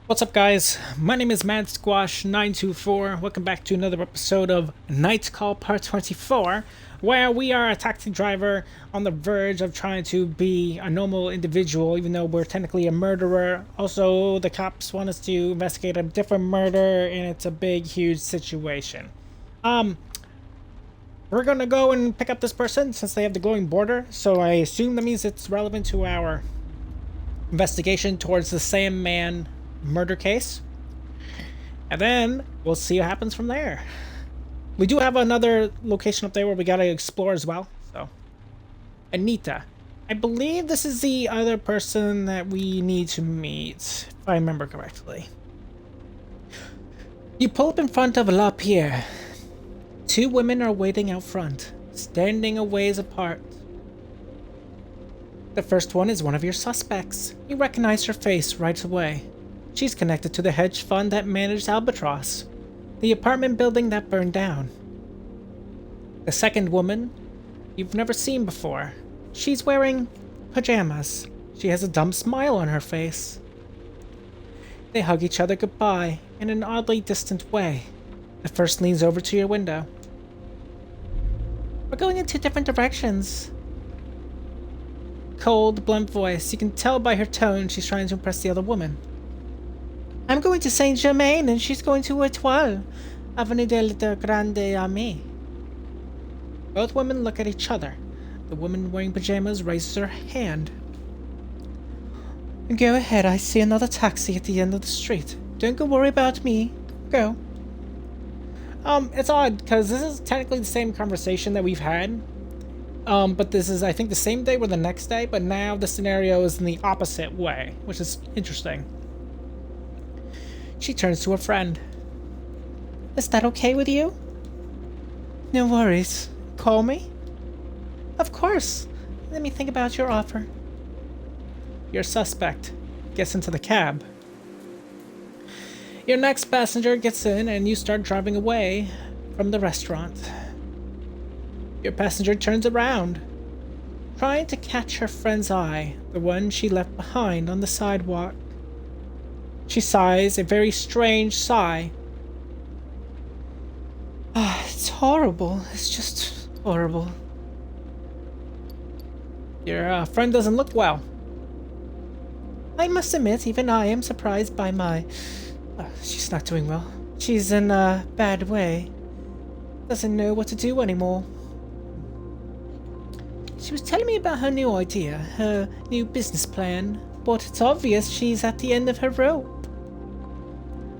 What's up, guys? My name is Mad Squash 924. Welcome back to another episode of Night Call Part 24, where we are a taxi driver on the verge of trying to be a normal individual, even though we're technically a murderer. Also, the cops want us to investigate a different murder, and it's a big, huge situation. We're gonna go and pick up this person since they have the glowing border, so I assume that means it's relevant to our investigation towards the Sandman murder case, and then we'll see what happens from there. We do have another location up there where we gotta explore as well. So, Anita, I believe this is the other person that we need to meet, if I remember correctly. You pull up in front of La Pierre. Two women are waiting out front, standing a ways apart. The first one is one of your suspects. You recognize her face right away. She's connected to the hedge fund that managed Albatross, the apartment building that burned down. The second woman, you've never seen before. She's wearing pajamas. She has a dumb smile on her face. They hug each other goodbye in an oddly distant way. The first leans over to your window. We're going in two different directions. Cold, blunt voice. You can tell by her tone she's trying to impress the other woman. I'm going to Saint Germain and she's going to Etoile, Avenue del Grande Ami. Both women look at each other. The woman wearing pajamas raises her hand. Go ahead, I see another taxi at the end of the street. Don't go worry about me. Go. It's odd, because this is technically the same conversation that we've had. But this is, I think, the same day or the next day, but now the scenario is in the opposite way, which is interesting. She turns to her friend. Is that okay with you? No worries. Call me? Of course. Let me think about your offer. Your suspect gets into the cab. Your next passenger gets in and you start driving away from the restaurant. Your passenger turns around, trying to catch her friend's eye, the one she left behind on the sidewalk. She sighs a very strange sigh. It's horrible. It's just horrible. Your friend doesn't look well. I must admit, even I am surprised by my... she's not doing well. She's in a bad way. Doesn't know what to do anymore. She was telling me about her new idea, her new business plan, but it's obvious she's at the end of her rope.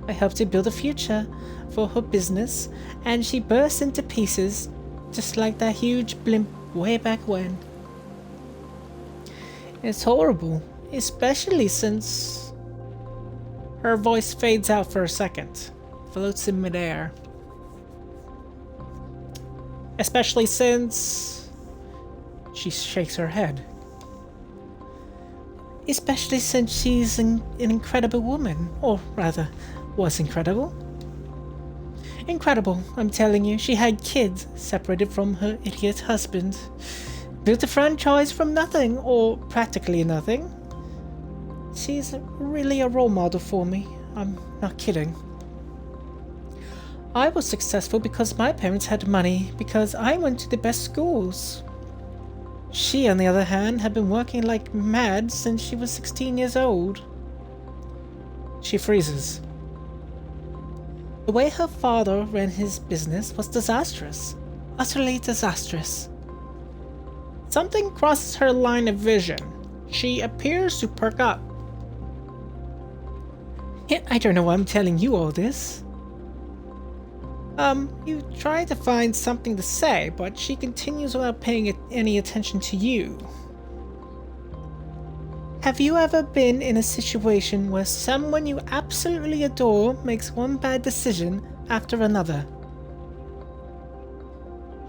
I helped her build a future for her business, and she burst into pieces, just like that huge blimp way back when. It's horrible, especially since... Her voice fades out for a second, floats in midair. Especially since... She shakes her head. Especially since she's an incredible woman, or rather, was incredible. Incredible, I'm telling you. She had kids, separated from her idiot husband. Built a franchise from nothing, or practically nothing. She's really a role model for me. I'm not kidding. I was successful because my parents had money, because I went to the best schools. She, on the other hand, had been working like mad since she was 16 years old. She freezes. The way her father ran his business was disastrous. Utterly disastrous. Something crosses her line of vision. She appears to perk up. I don't know why I'm telling you all this. You try to find something to say, but she continues without paying any attention to you. Have you ever been in a situation where someone you absolutely adore makes one bad decision after another?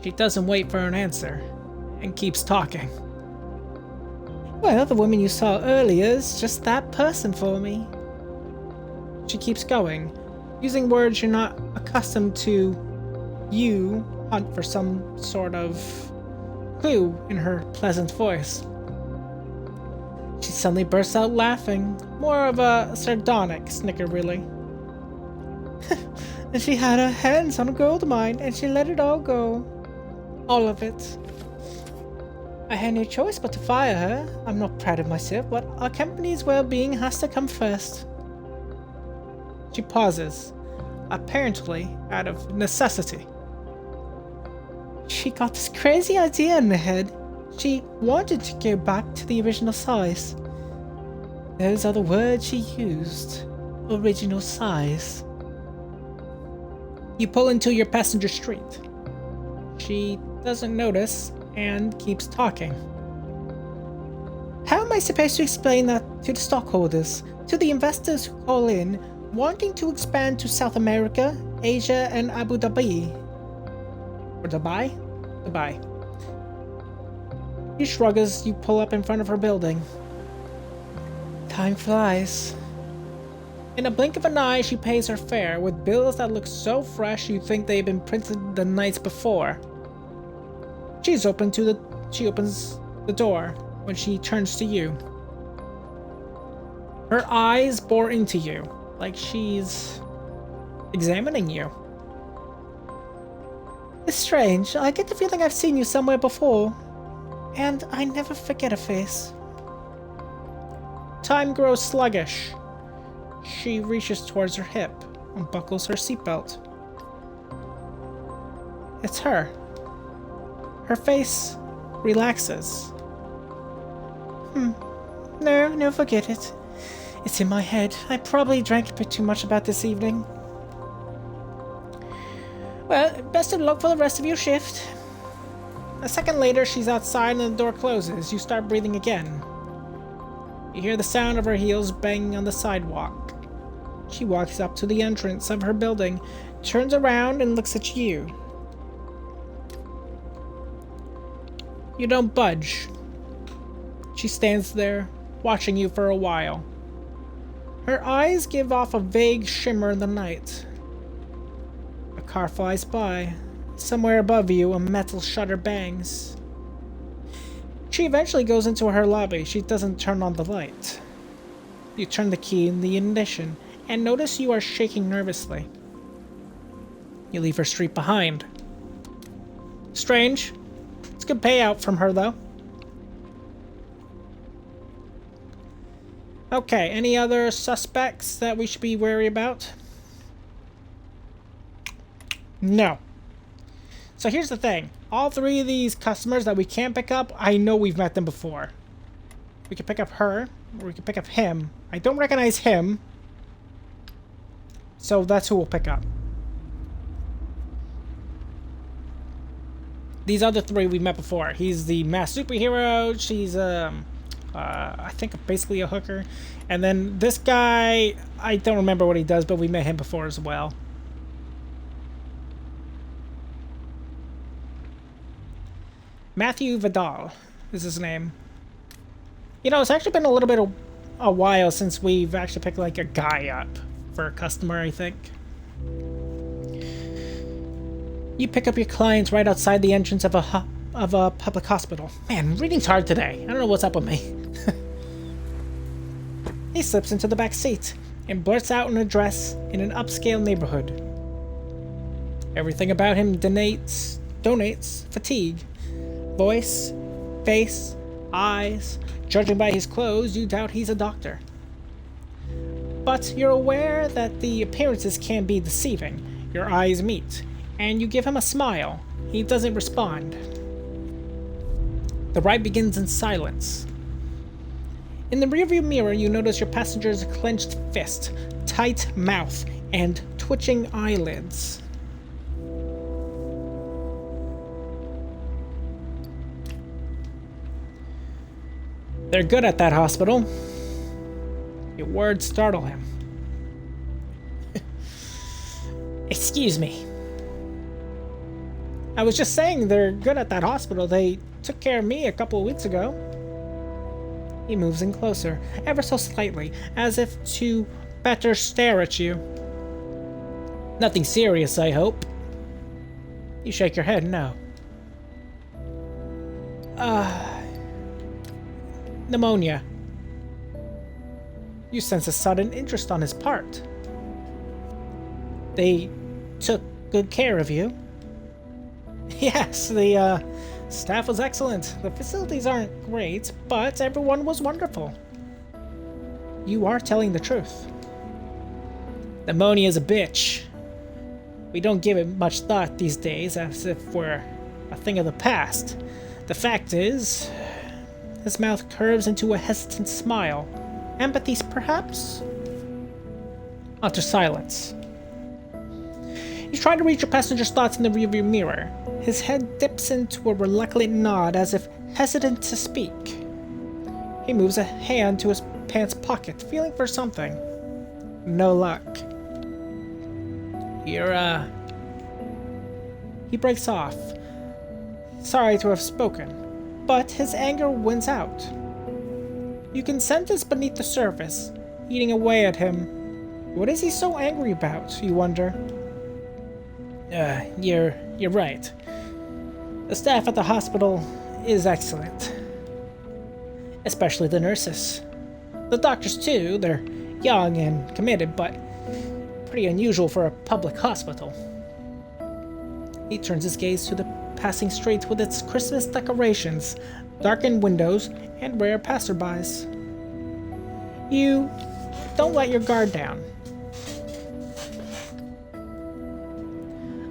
She doesn't wait for an answer, and keeps talking. Well, the woman you saw earlier is just that person for me. She keeps going, using words you're not accustomed to. You hunt for some sort of clue in her pleasant voice. She's suddenly bursts out laughing. More of a sardonic snicker, really. And she had her hands on a gold mine, and she let it all go. All of it. I had no choice but to fire her. I'm not proud of myself, but our company's well-being has to come first. She pauses, apparently out of necessity. She got this crazy idea in her head. She wanted to go back to the original size. Those are the words she used. Original size. You pull into your passenger street. She doesn't notice and keeps talking. How am I supposed to explain that to the stockholders, to the investors who call in, wanting to expand to South America, Asia, and Abu Dhabi? Or Dubai? Dubai. She shrugs as you pull up in front of her building. Time flies. In a blink of an eye, she pays her fare with bills that look so fresh you'd think they'd been printed the nights before. She opens the door when she turns to you. Her eyes bore into you, like she's examining you. It's strange. I get the feeling I've seen you somewhere before, and I never forget a face. Time grows sluggish. She reaches towards her hip and buckles her seatbelt. It's her. Her face relaxes. No, forget it. It's in my head. I probably drank a bit too much about this evening. Well, best of luck for the rest of your shift. A second later, she's outside and the door closes. You start breathing again. You hear the sound of her heels banging on the sidewalk. She walks up to the entrance of her building, turns around and looks at you. You don't budge. She stands there, watching you for a while. Her eyes give off a vague shimmer in the night. A car flies by. Somewhere above you, a metal shutter bangs. She eventually goes into her lobby. She doesn't turn on the light. You turn the key in the ignition and notice you are shaking nervously. You leave her street behind. Strange. It's a good payout from her, though. Okay, any other suspects that we should be wary about? No. So here's the thing. All three of these customers that we can't pick up, I know we've met them before. We can pick up her, or we can pick up him. I don't recognize him. So that's who we'll pick up. These other three we've met before. He's the masked superhero. She's, I think basically a hooker. And then this guy, I don't remember what he does, but we met him before as well. Matthew Vidal is his name. You know, it's actually been a little bit of a while since we've actually picked like a guy up for a customer, I think. You pick up your clients right outside the entrance of a public hospital. Man, reading's hard today. I don't know what's up with me. He slips into the back seat and blurts out an address in an upscale neighborhood. Everything about him donates fatigue. Voice, face, eyes. Judging by his clothes, you doubt he's a doctor. But you're aware that the appearances can be deceiving. Your eyes meet, and you give him a smile. He doesn't respond. The ride begins in silence. In the rearview mirror, you notice your passenger's clenched fist, tight mouth, and twitching eyelids. They're good at that hospital. Your words startle him. Excuse me. I was just saying they're good at that hospital. They took care of me a couple of weeks ago. He moves in closer, ever so slightly, as if to better stare at you. Nothing serious, I hope. You shake your head, no. Pneumonia. You sense a sudden interest on his part. They took good care of you? Yes, the staff was excellent. The facilities aren't great, but everyone was wonderful. You are telling the truth. Pneumonia is a bitch. We don't give it much thought these days, as if we're a thing of the past. The fact is, his mouth curves into a hesitant smile. Empathy, perhaps? Utter silence. You try to read your passenger's thoughts in the rearview mirror. His head dips into a reluctant nod, as if hesitant to speak. He moves a hand to his pants pocket, feeling for something. No luck. He breaks off. Sorry to have spoken, but his anger wins out. You can sense this beneath the surface, eating away at him. What is he so angry about, you wonder? You're right. The staff at the hospital is excellent. Especially the nurses. The doctors too, they're young and committed, but pretty unusual for a public hospital. He turns his gaze to the passing street with its Christmas decorations, darkened windows, and rare passerbys. You don't let your guard down.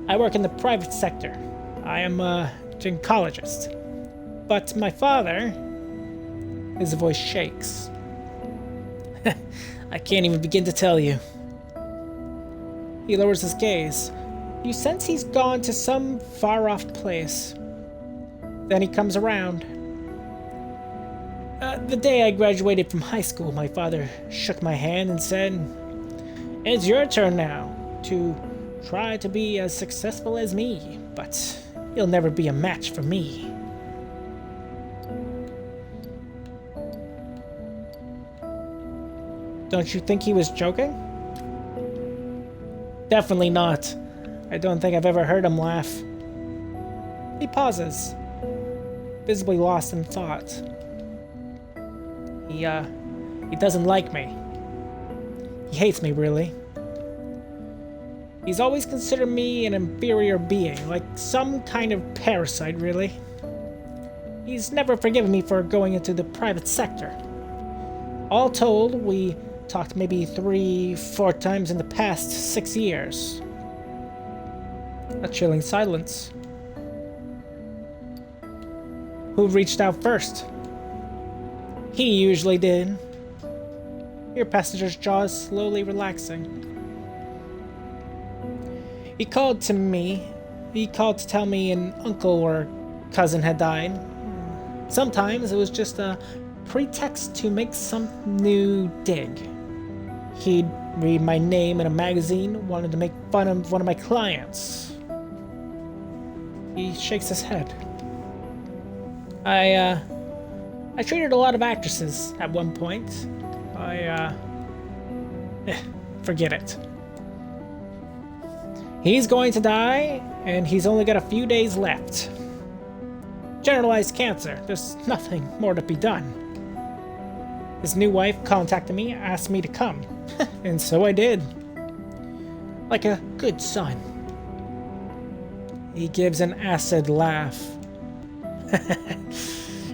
I work in the private sector. I am a gynecologist. But my father... His voice shakes. I can't even begin to tell you. He lowers his gaze. You sense he's gone to some far-off place. Then he comes around. The day I graduated from high school, my father shook my hand and said, "It's your turn now to try to be as successful as me, but you'll never be a match for me." Don't you think he was joking? Definitely not. I don't think I've ever heard him laugh. He pauses, visibly lost in thought. He doesn't like me. He hates me, really. He's always considered me an inferior being, like some kind of parasite, really. He's never forgiven me for going into the private sector. All told, we talked maybe 3-4 times in the past 6 years. A chilling silence. Who reached out first? He usually did. Your passenger's jaw is slowly relaxing. He called to me. He called to tell me an uncle or cousin had died. Sometimes it was just a pretext to make some new dig. He'd read my name in a magazine, wanted to make fun of one of my clients. He shakes his head. I treated a lot of actresses at one point. Forget it. He's going to die, and he's only got a few days left. Generalized cancer. There's nothing more to be done. His new wife contacted me, asked me to come, and so I did. Like a good son. He gives an acid laugh.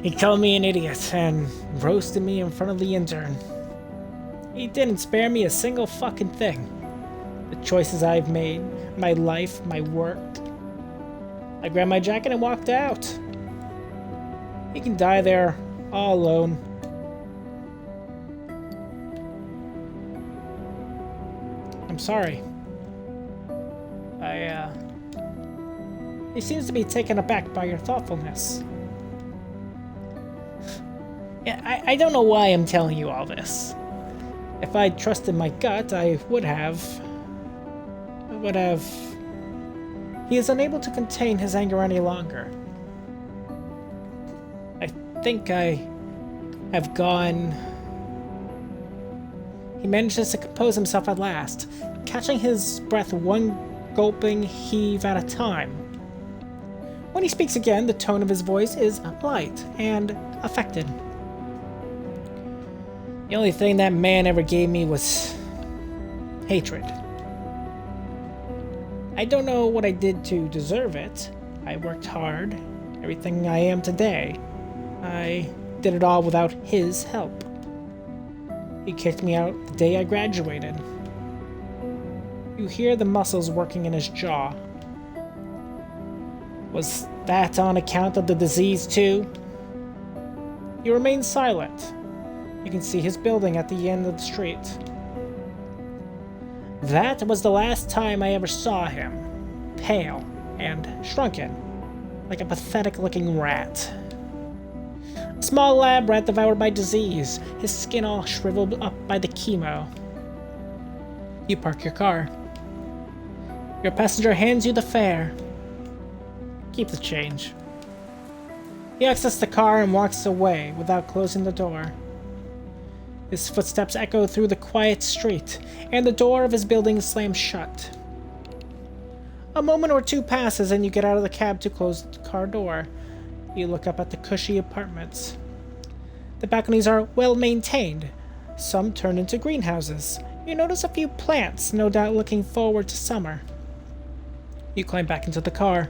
He called me an idiot and roasted me in front of the intern. He didn't spare me a single fucking thing. The choices I've made, my life, my work. I grabbed my jacket and walked out. He can die there, all alone. I'm sorry. He seems to be taken aback by your thoughtfulness. Yeah, I don't know why I'm telling you all this. If I'd trusted my gut, I would have. He is unable to contain his anger any longer. I think I have gone... He manages to compose himself at last, catching his breath one gulping heave at a time. When he speaks again, the tone of his voice is light and affected. The only thing that man ever gave me was hatred. I don't know what I did to deserve it. I worked hard. Everything I am today. I did it all without his help. He kicked me out the day I graduated. You hear the muscles working in his jaw. Was that on account of the disease too? He remains silent. You can see his building at the end of the street. That was the last time I ever saw him. Pale and shrunken, like a pathetic-looking rat. A small lab rat devoured by disease, his skin all shriveled up by the chemo. You park your car. Your passenger hands you the fare. Keep the change. He exits the car and walks away without closing the door. His footsteps echo through the quiet street, and the door of his building slams shut. A moment or two passes and you get out of the cab to close the car door. You look up at the cushy apartments. The balconies are well maintained. Some turn into greenhouses. You notice a few plants, no doubt looking forward to summer. You climb back into the car.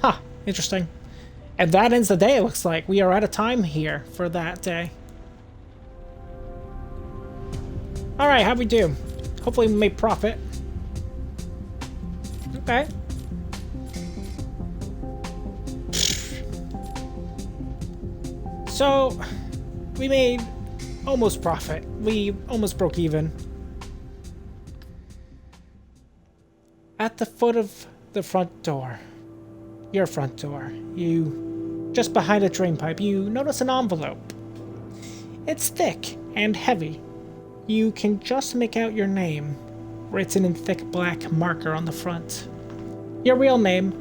Huh, interesting. And that ends the day, it looks like. We are out of time here for that day. Alright, how'd we do? Hopefully we made profit. Okay. So, we made almost profit. We almost broke even. At the foot of the front door, your front door, just behind a drain pipe, you notice an envelope. It's thick and heavy. You can just make out your name, written in thick black marker on the front. Your real name.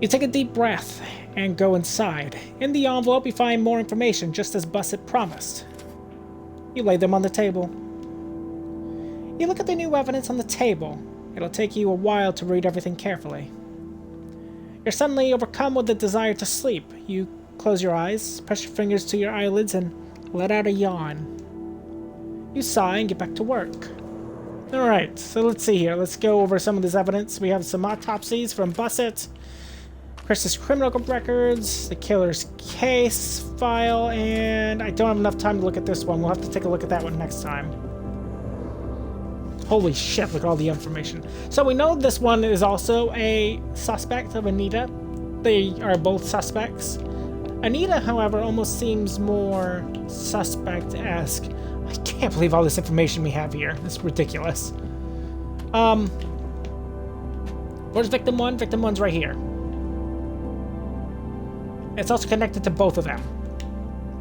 You take a deep breath and go inside. In the envelope, you find more information, just as Bussett promised. You lay them on the table. You look at the new evidence on the table. It'll take you a while to read everything carefully. You're suddenly overcome with the desire to sleep. You close your eyes, press your fingers to your eyelids, and let out a yawn. You sigh and get back to work. Alright, so let's see here. Let's go over some of this evidence. We have some autopsies from Bussett, Chris's criminal records, the killer's case file, and I don't have enough time to look at this one. We'll have to take a look at that one next time. Holy shit, look at all the information. So we know this one is also a suspect of Anita. They are both suspects. Anita, however, almost seems more suspect-esque. I can't believe all this information we have here. It's ridiculous. Where's victim 1? Victim 1's right here. It's also connected to both of them.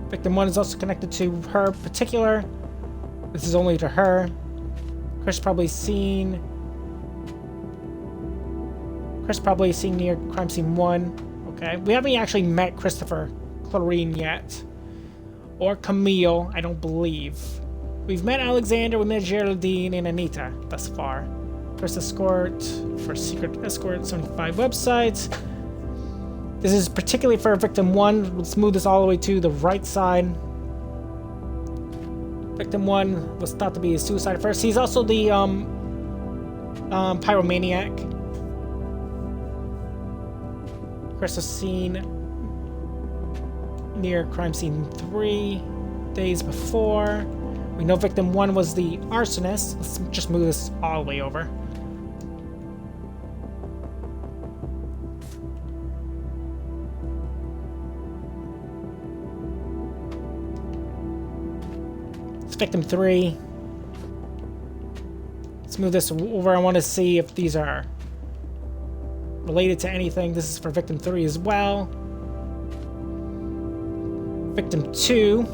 Victim 1 is also connected to her particular. This is only to her. Chris probably seen near crime scene 1. Okay, we haven't actually met Christopher Clarine yet, or Camille. I don't believe. We've met Alexander, we met Geraldine, and Anita thus far. First escort for secret escort 75 websites. This is particularly for victim 1. Let's move this all the way to the right side. Victim 1 was thought to be a suicide at first. He's also the pyromaniac. Chris was seen near crime scene 3 days before. We know victim 1 was the arsonist. Let's just move this all the way over. Victim 3. Let's move this over. I want to see if these are related to anything. This is for victim 3 as well. Victim 2.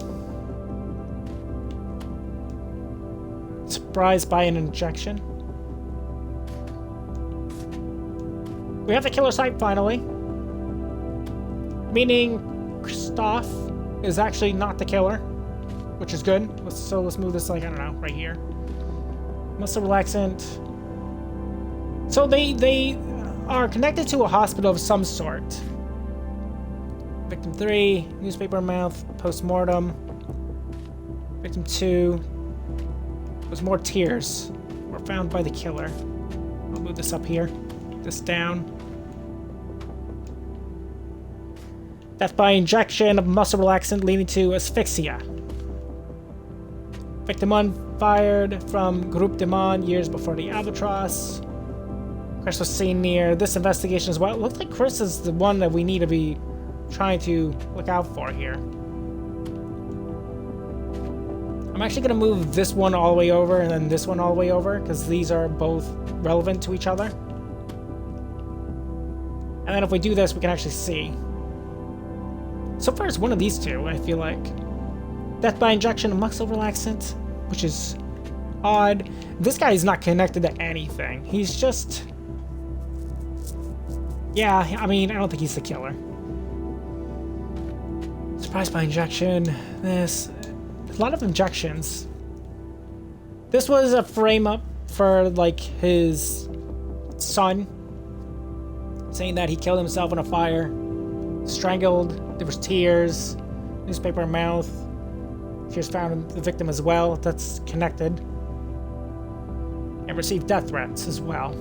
Surprised by an injection. We have the killer site finally. Meaning Christoph is actually not the killer, which is good. Let's move this, like, I don't know, right here. Muscle relaxant. So they are connected to a hospital of some sort. Victim 3, newspaper mouth, post-mortem. Victim 2 was more tears were found by the killer. I'll move this up here, this down. Death by injection of muscle relaxant leading to asphyxia. Victim 1 fired from Groupe de Monde years before the Albatross. Chris was seen near this investigation as well. It looks like Chris is the one that we need to be trying to look out for here. I'm actually going to move this one all the way over and then this one all the way over because these are both relevant to each other. And then if we do this, we can actually see. So far, it's one of these two, I feel like. Death by injection of muscle relaxant, which is odd. This guy is not connected to anything. He's just... Yeah, I mean, I don't think he's the killer. Surprise by injection. This... A lot of injections. This was a frame-up for, like, his son. Saying that he killed himself in a fire. Strangled. There was tears. Newspaper mouth. Tears found in the victim as well. That's connected. And received death threats as well.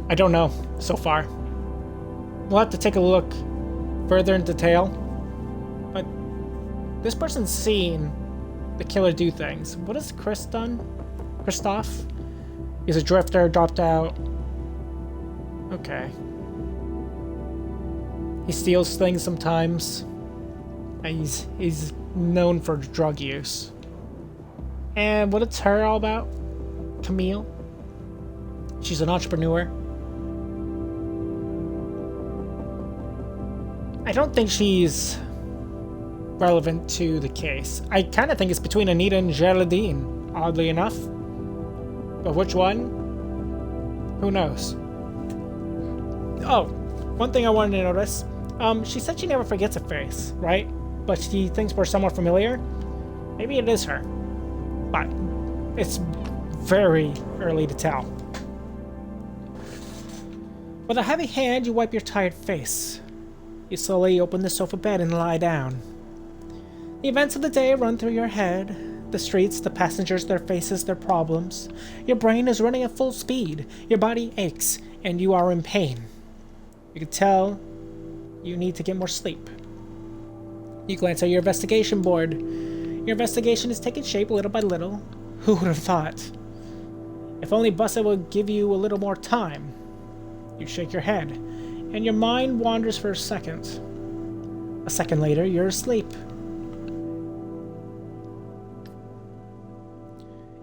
I don't know so far. We'll have to take a look further in detail. But this person's seen the killer do things. What has Chris done? Christoph? He's a drifter, dropped out. Okay. He steals things sometimes. And he's known for drug use. And what is her all about? Camille? She's an entrepreneur. I don't think she's relevant to the case. I kind of think it's between Anita and Geraldine, oddly enough. But which one? Who knows? Oh, one thing I wanted to notice. She said she never forgets a face, right? But she thinks we're somewhat familiar. Maybe it is her. But it's very early to tell. With a heavy hand, you wipe your tired face. You slowly open the sofa bed and lie down. The events of the day run through your head. The streets, the passengers, their faces, their problems. Your brain is running at full speed. Your body aches, and you are in pain. You can tell you need to get more sleep. You glance at your investigation board. Your investigation is taking shape little by little. Who would have thought? If only Bussa would give you a little more time. You shake your head, and your mind wanders for a second. A second later, you're asleep.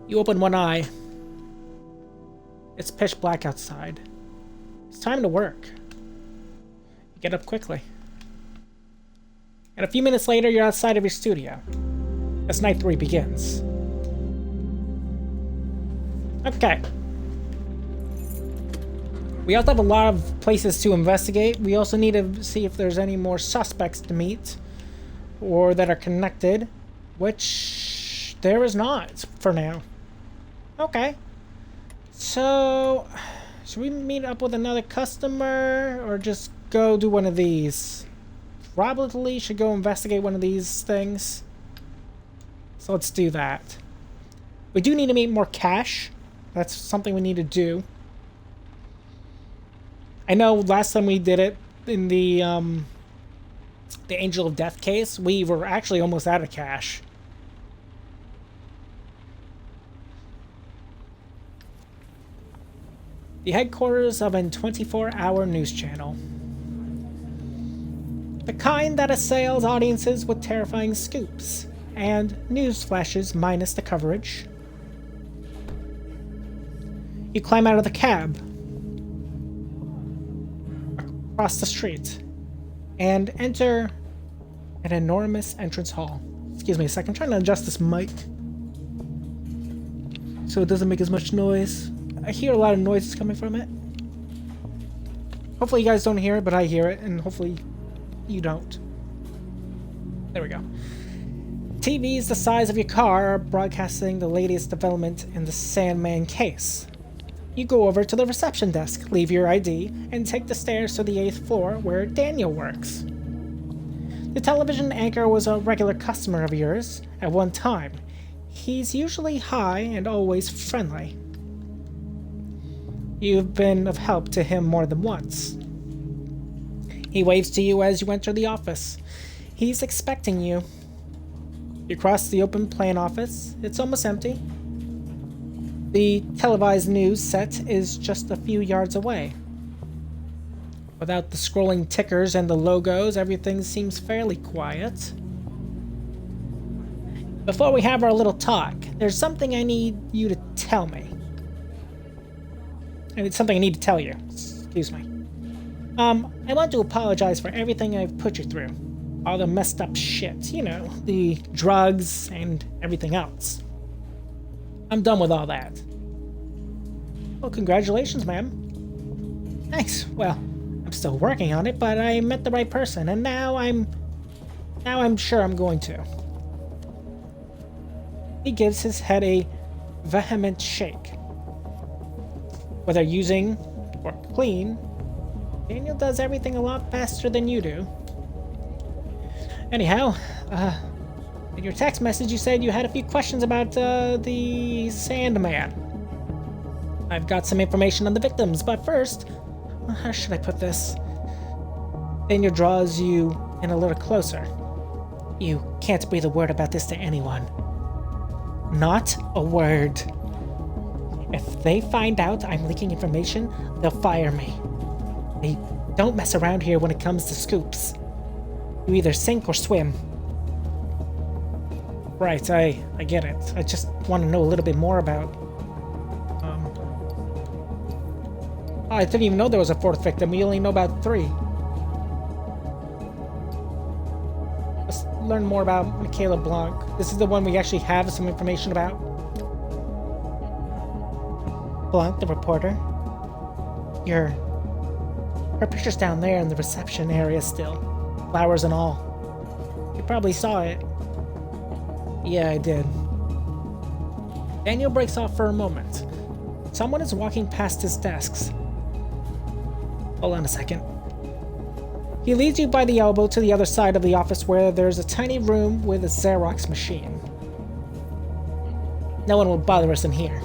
You open one eye. It's pitch black outside. It's time to work. You get up quickly. And a few minutes later, you're outside of your studio. As night 3 begins. Okay. We also have a lot of places to investigate. We also need to see if there's any more suspects to meet. Or that are connected. Which there is not for now. Okay. So, should we meet up with another customer or just go do one of these? Probably should go investigate one of these things. So let's do that. We do need to meet more cash. That's something we need to do. I know last time we did it in the Angel of Death case, we were actually almost out of cash. The headquarters of a 24-hour news channel. The kind that assails audiences with terrifying scoops and news flashes minus the coverage. You climb out of the cab, across the street, and enter an enormous entrance hall. Excuse me a second, I'm trying to adjust this mic so it doesn't make as much noise. I hear a lot of noises coming from it. Hopefully you guys don't hear it, but I hear it, and hopefully you don't. There we go. TVs the size of your car are broadcasting the latest development in the Sandman case. You go over to the reception desk, leave your ID, and take the stairs to the 8th floor where Daniel works. The television anchor was a regular customer of yours at one time. He's usually high and always friendly. You've been of help to him more than once. He waves to you as you enter the office. He's expecting you. You cross the open plan office. It's almost empty. The televised news set is just a few yards away. Without the scrolling tickers and the logos, everything seems fairly quiet. Before we have our little talk, there's something I need you to tell me. And it's something I need to tell you. Excuse me. I want to apologize for everything I've put you through. All the messed up shit, you know, the drugs and everything else. I'm done with all that. Well, congratulations, ma'am. Thanks. Well, I'm still working on it, but I met the right person, and now I'm sure I'm going to. He gives his head a vehement shake. Whether using or clean, Daniel does everything a lot faster than you do. Anyhow, in your text message you said you had a few questions about the Sandman. I've got some information on the victims, but first, how should I put this? Daniel draws you in a little closer. You can't breathe a word about this to anyone. Not a word. If they find out I'm leaking information, they'll fire me. They don't mess around here when it comes to scoops. You either sink or swim. Right, I get it. I just want to know a little bit more about... I didn't even know there was a 4th victim. We only know about 3. Let's learn more about Michaela Blanc. This is the one we actually have some information about. Blanc, the reporter. Her picture's down there in the reception area still. Flowers and all. You probably saw it. Yeah, I did. Daniel breaks off for a moment. Someone is walking past his desks. Hold on a second. He leads you by the elbow to the other side of the office where there's a tiny room with a Xerox machine. No one will bother us in here.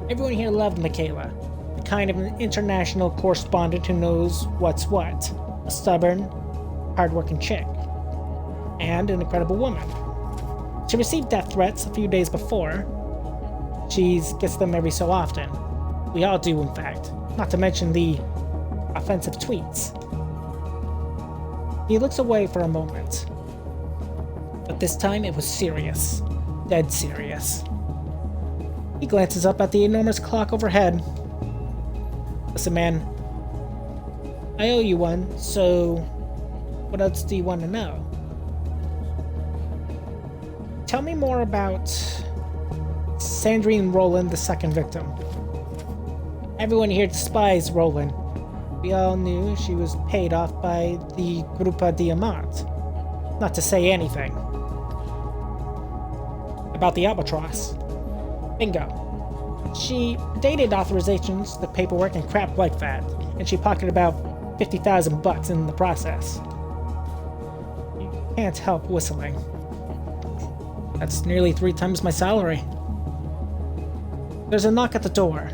Everyone here loved Michaela, the kind of an international correspondent who knows what's what. A stubborn, hard-working chick. And an incredible woman. She received death threats a few days before. She gets them every so often. We all do, in fact. Not to mention the offensive tweets. He looks away for a moment. But this time it was serious. Dead serious. He glances up at the enormous clock overhead. Listen, man. I owe you one, so what else do you want to know? Tell me more about Sandrine Roland, the second victim. Everyone here despised Roland. We all knew she was paid off by the Grupo Diamant. Not to say anything. About the Albatross. Bingo. She dated authorizations, the paperwork, and crap like that, and she pocketed about 50,000 bucks in the process. You can't help whistling. That's nearly 3 times my salary. There's a knock at the door.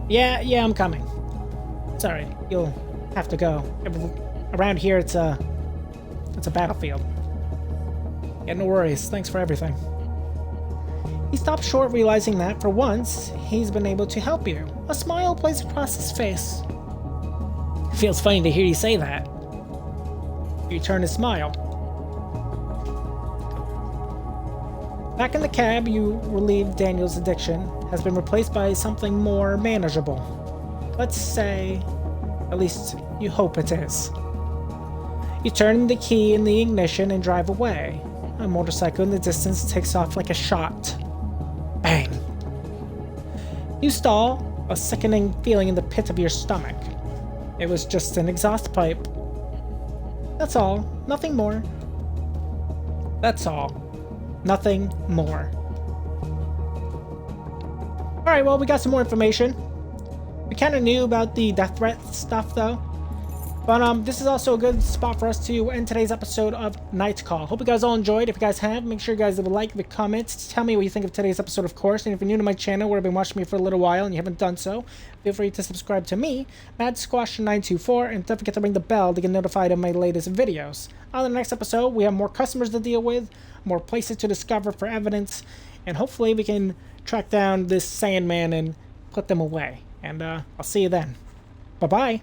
Yeah, I'm coming. Sorry, you'll have to go. Around here, it's a battlefield. Yeah, no worries. Thanks for everything. He stops short, realizing that, for once, he's been able to help you. A smile plays across his face. It feels funny to hear you say that. You return his smile. Back in the cab, you relieve Daniel's addiction has been replaced by something more manageable. Let's say, at least you hope it is. You turn the key in the ignition and drive away. A motorcycle in the distance takes off like a shot. Bang! You stall, a sickening feeling in the pit of your stomach. It was just an exhaust pipe. That's all, nothing more. That's all. Nothing more. Alright, well, we got some more information. We kind of knew about the death threat stuff, though. But this is also a good spot for us to end today's episode of Night Call. Hope you guys all enjoyed. If you guys have, make sure you guys leave a like, leave a comment. Tell me what you think of today's episode, of course. And if you're new to my channel, or have been watching me for a little while and you haven't done so, feel free to subscribe to me, Mad Squash 924, and don't forget to ring the bell to get notified of my latest videos. On the next episode, we have more customers to deal with, more places to discover for evidence, and hopefully we can track down this Sandman and put them away. And I'll see you then. Bye-bye.